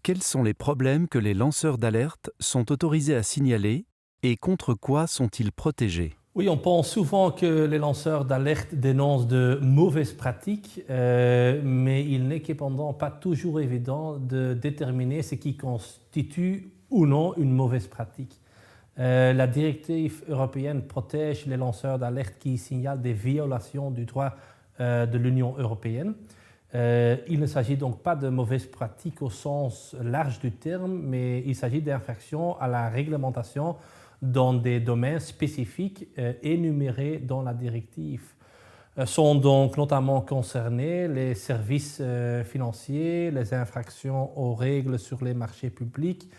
Quels sont les problèmes que les lanceurs d'alerte sont autorisés à signaler et contre quoi sont-ils protégés? Oui, on pense souvent que les lanceurs d'alerte dénoncent de mauvaises pratiques, mais il n'est cependant pas toujours évident de déterminer ce qui constitue ou non une mauvaise pratique. La directive européenne protège les lanceurs d'alerte qui signalent des violations du droit de l'Union européenne. Il ne s'agit donc pas de mauvaises pratiques au sens large du terme, mais il s'agit d'infractions à la réglementation dans des domaines spécifiques énumérés dans la directive. Sont donc notamment concernés les services financiers, les infractions aux règles sur les marchés publics,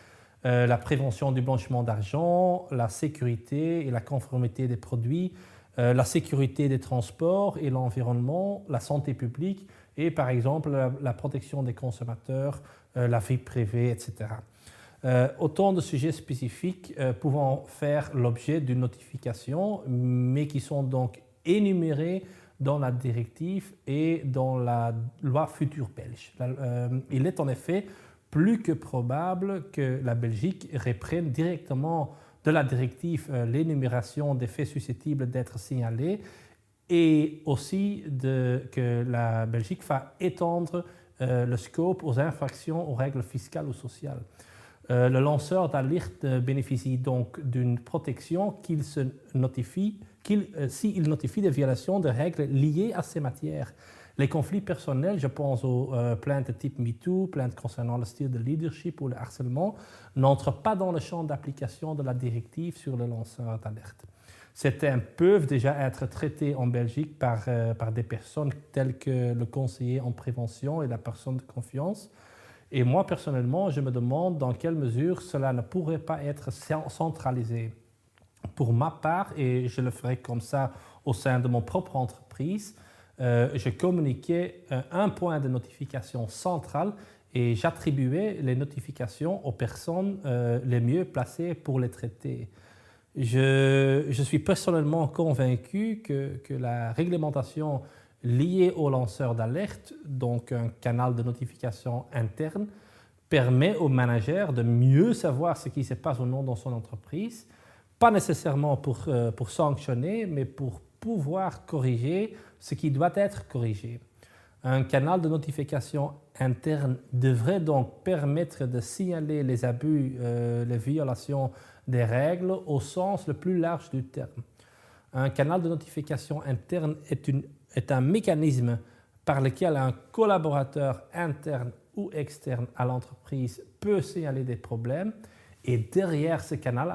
la prévention du blanchiment d'argent, la sécurité et la conformité des produits, la sécurité des transports et l'environnement, la santé publique et par exemple la protection des consommateurs, la vie privée, etc. Autant de sujets spécifiques pouvant faire l'objet d'une notification, mais qui sont donc énumérés dans la directive et dans la loi future belge. Il est en effet plus que probable que la Belgique reprenne directement de la directive l'énumération des faits susceptibles d'être signalés et aussi que la Belgique va étendre le scope aux infractions aux règles fiscales ou sociales. Le lanceur d'alerte bénéficie donc d'une protection s'il notifie des violations de règles liées à ces matières. Les conflits personnels, je pense aux plaintes type MeToo, plaintes concernant le style de leadership ou le harcèlement, n'entrent pas dans le champ d'application de la directive sur le lanceur d'alerte. Certains peuvent déjà être traités en Belgique par des personnes telles que le conseiller en prévention et la personne de confiance. Et moi, personnellement, je me demande dans quelle mesure cela ne pourrait pas être centralisé. Pour ma part, et je le ferai comme ça au sein de mon propre entreprise, je communiquais un point de notification central et j'attribuais les notifications aux personnes les mieux placées pour les traiter. Je suis personnellement convaincu que la réglementation liée aux lanceurs d'alerte, donc un canal de notification interne, permet au manager de mieux savoir ce qui se passe ou non dans son entreprise, pas nécessairement pour sanctionner, mais pour pouvoir corriger ce qui doit être corrigé. Un canal de notification interne devrait donc permettre de signaler les abus, les violations des règles au sens le plus large du terme. Un canal de notification interne est un mécanisme par lequel un collaborateur interne ou externe à l'entreprise peut signaler des problèmes. Et derrière ce canal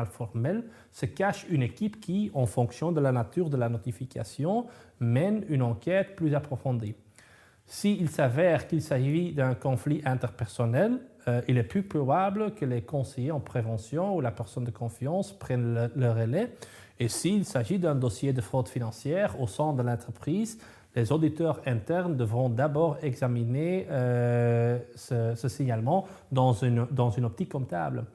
formel, se cache une équipe qui, en fonction de la nature de la notification, mène une enquête plus approfondie. S'il s'avère qu'il s'agit d'un conflit interpersonnel, il est plus probable que les conseillers en prévention ou la personne de confiance prennent le relais. Et s'il s'agit d'un dossier de fraude financière au sein de l'entreprise, les auditeurs internes devront d'abord examiner ce signalement dans une optique comptable.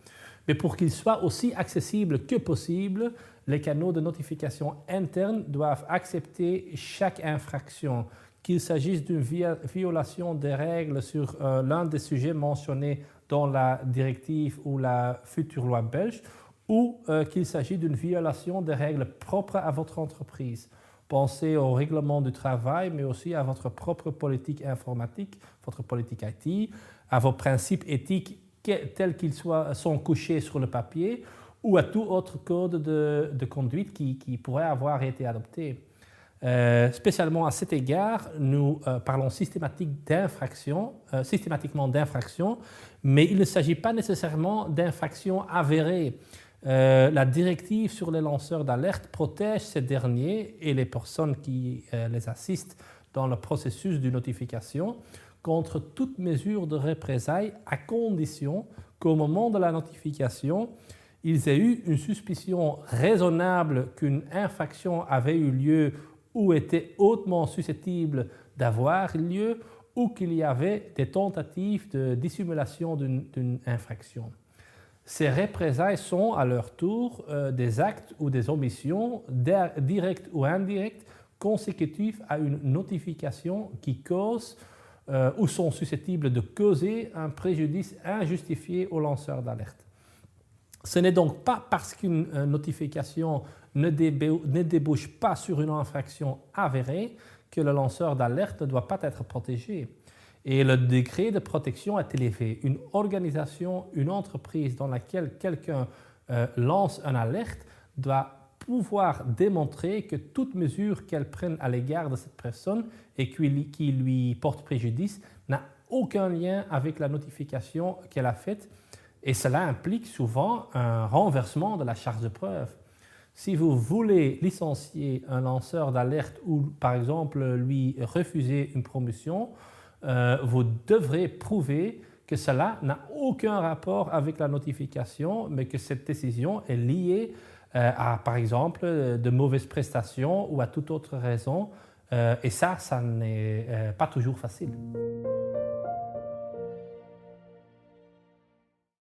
Mais pour qu'il soit aussi accessible que possible, les canaux de notification interne doivent accepter chaque infraction, qu'il s'agisse d'une violation des règles sur l'un des sujets mentionnés dans la directive ou la future loi belge, ou qu'il s'agit d'une violation des règles propres à votre entreprise. Pensez au règlement du travail, mais aussi à votre propre politique informatique, votre politique IT, à vos principes éthiques tels qu'ils sont couchés sur le papier, ou à tout autre code de conduite qui pourrait avoir été adopté. Spécialement à cet égard, nous parlons systématiquement d'infractions, mais il ne s'agit pas nécessairement d'infractions avérées. La directive sur les lanceurs d'alerte protège ces derniers et les personnes qui les assistent dans le processus de notification contre toute mesure de représailles à condition qu'au moment de la notification, ils aient eu une suspicion raisonnable qu'une infraction avait eu lieu ou était hautement susceptible d'avoir lieu ou qu'il y avait des tentatives de dissimulation d'une infraction. Ces représailles sont à leur tour des actes ou des omissions, directes ou indirectes, consécutifs à une notification qui cause ou sont susceptibles de causer un préjudice injustifié au lanceur d'alerte. Ce n'est donc pas parce qu'une notification ne débouche pas sur une infraction avérée que le lanceur d'alerte ne doit pas être protégé. Et le degré de protection est élevé. Une organisation, une entreprise dans laquelle quelqu'un lance une alerte doit pouvoir démontrer que toute mesure qu'elle prenne à l'égard de cette personne et qui lui porte préjudice n'a aucun lien avec la notification qu'elle a faite. Et cela implique souvent un renversement de la charge de preuve. Si vous voulez licencier un lanceur d'alerte ou, par exemple, lui refuser une promotion, vous devrez prouver que cela n'a aucun rapport avec la notification, mais que cette décision est liée à, par exemple, de mauvaises prestations ou à toute autre raison. Et ça n'est pas toujours facile.